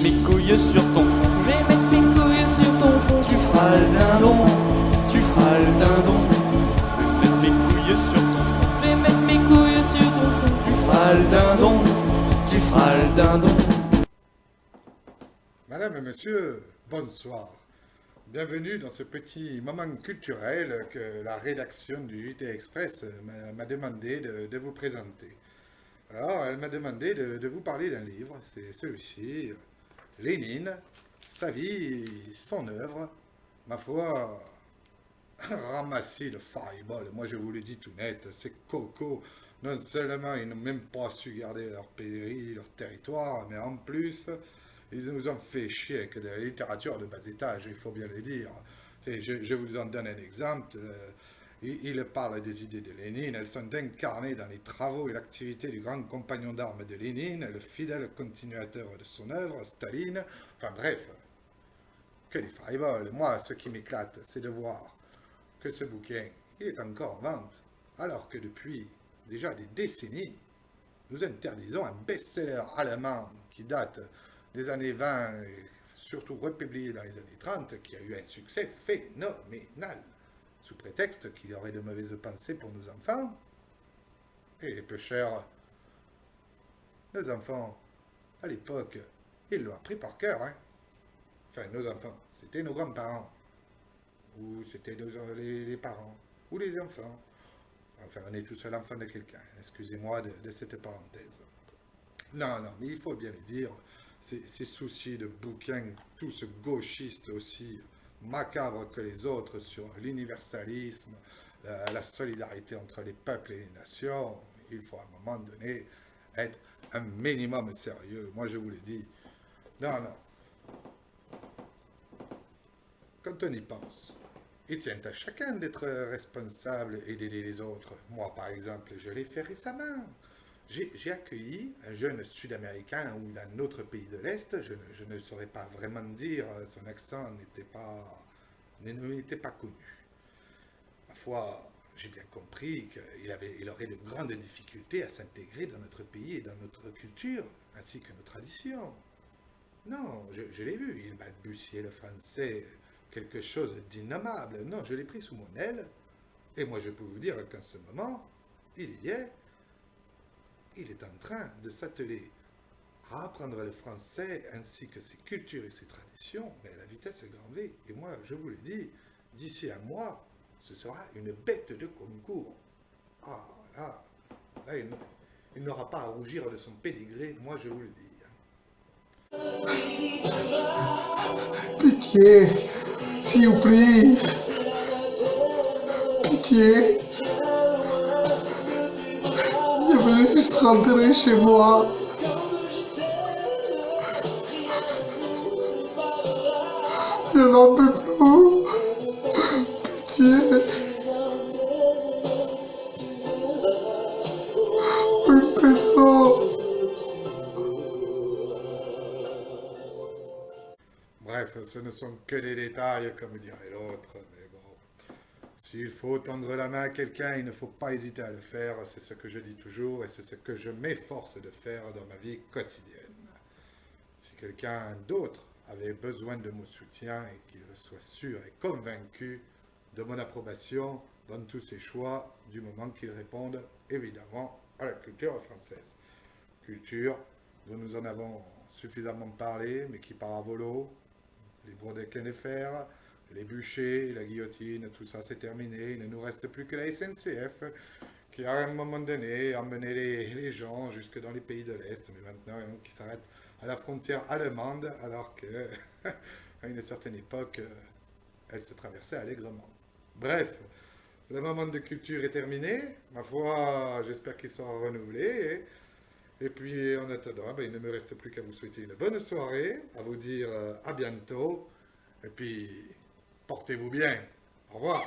mettre mes couilles sur ton front. Je vais mettre mes couilles sur ton front. Tu feras le dindon, tu feras le dindon. Je vais mettre mes couilles sur ton front. Je vais mettre mes couilles sur ton front. Tu feras le dindon, tu feras le dindon. Madame et monsieur, bonsoir. Bienvenue dans ce petit moment culturel que la rédaction du JT Express m'a demandé de vous présenter. Alors, elle m'a demandé de vous parler d'un livre, c'est celui-ci, Lénine, sa vie, son œuvre, ma foi, ramasser le fireball. Moi, je vous le dis tout net, ces cocos, non seulement ils n'ont même pas su garder leur pays, leur territoire, mais en plus, ils nous ont fait chier avec de la littérature de bas étage, il faut bien le dire. Je vous en donne un exemple. Il parle des idées de Lénine, elles sont incarnées dans les travaux et l'activité du grand compagnon d'armes de Lénine, le fidèle continuateur de son œuvre, Staline. Enfin bref, que des fireballs. Moi, ce qui m'éclate, c'est de voir que ce bouquin, il est encore en vente, alors que depuis déjà des décennies, nous interdisons un best-seller allemand qui date des années 20, et surtout republié dans les années 30, qui a eu un succès phénoménal, sous prétexte qu'il y aurait de mauvaises pensées pour nos enfants. Et peu cher, nos enfants, à l'époque, ils l'ont appris par cœur. Hein. Enfin, nos enfants, c'était nos grands-parents, ou c'était les parents, ou les enfants. Enfin, on est tous l'enfant de quelqu'un, excusez-moi de cette parenthèse. Non, mais il faut bien le dire, ces soucis de bouquins, tous gauchistes aussi, macabres que les autres sur l'universalisme, la solidarité entre les peuples et les nations, il faut à un moment donné être un minimum sérieux. Moi, je vous l'ai dit. Non. Quand on y pense, il tient à chacun d'être responsable et d'aider les autres. Moi, par exemple, je l'ai fait récemment. J'ai accueilli un jeune Sud-Américain ou d'un autre pays de l'Est, je ne saurais pas vraiment dire, son accent n'était pas connu. Ma foi, j'ai bien compris qu'il aurait de grandes difficultés à s'intégrer dans notre pays et dans notre culture, ainsi que nos traditions. Non, je l'ai vu, il balbutiait le français, quelque chose d'innommable. Non, je l'ai pris sous mon aile, et moi je peux vous dire qu'en ce moment, il y est. Il est en train de s'atteler à apprendre le français ainsi que ses cultures et ses traditions, mais à la vitesse grand V. Et moi, je vous le dis, d'ici un mois, ce sera une bête de concours. Ah, là il n'aura pas à rougir de son pédigré, moi je vous le dis. Pitié, s'il vous plaît. Pitié. Je voulais juste rentrer chez moi. Je n'en peux plus. Pitié. Oui, peso. Bref, ce ne sont que des détails, comme dirait l'autre, mais bon. S'il faut tendre la main à quelqu'un, il ne faut pas hésiter à le faire, c'est ce que je dis toujours et c'est ce que je m'efforce de faire dans ma vie quotidienne. Si quelqu'un d'autre avait besoin de mon soutien et qu'il soit sûr et convaincu de mon approbation dans tous ses choix, du moment qu'il réponde évidemment à la culture française. Culture dont nous en avons suffisamment parlé, mais qui part à volo, les brodequins de fer, les bûchers, la guillotine, tout ça c'est terminé. Il ne nous reste plus que la SNCF qui à un moment donné emmenait les gens jusque dans les pays de l'Est, mais maintenant qui s'arrête à la frontière allemande alors qu'à une certaine époque, elle se traversait allègrement. Bref, le moment de culture est terminé. Ma foi, j'espère qu'il sera renouvelé. Et puis en attendant, il ne me reste plus qu'à vous souhaiter une bonne soirée, à vous dire à bientôt. Et puis, portez-vous bien. Au revoir.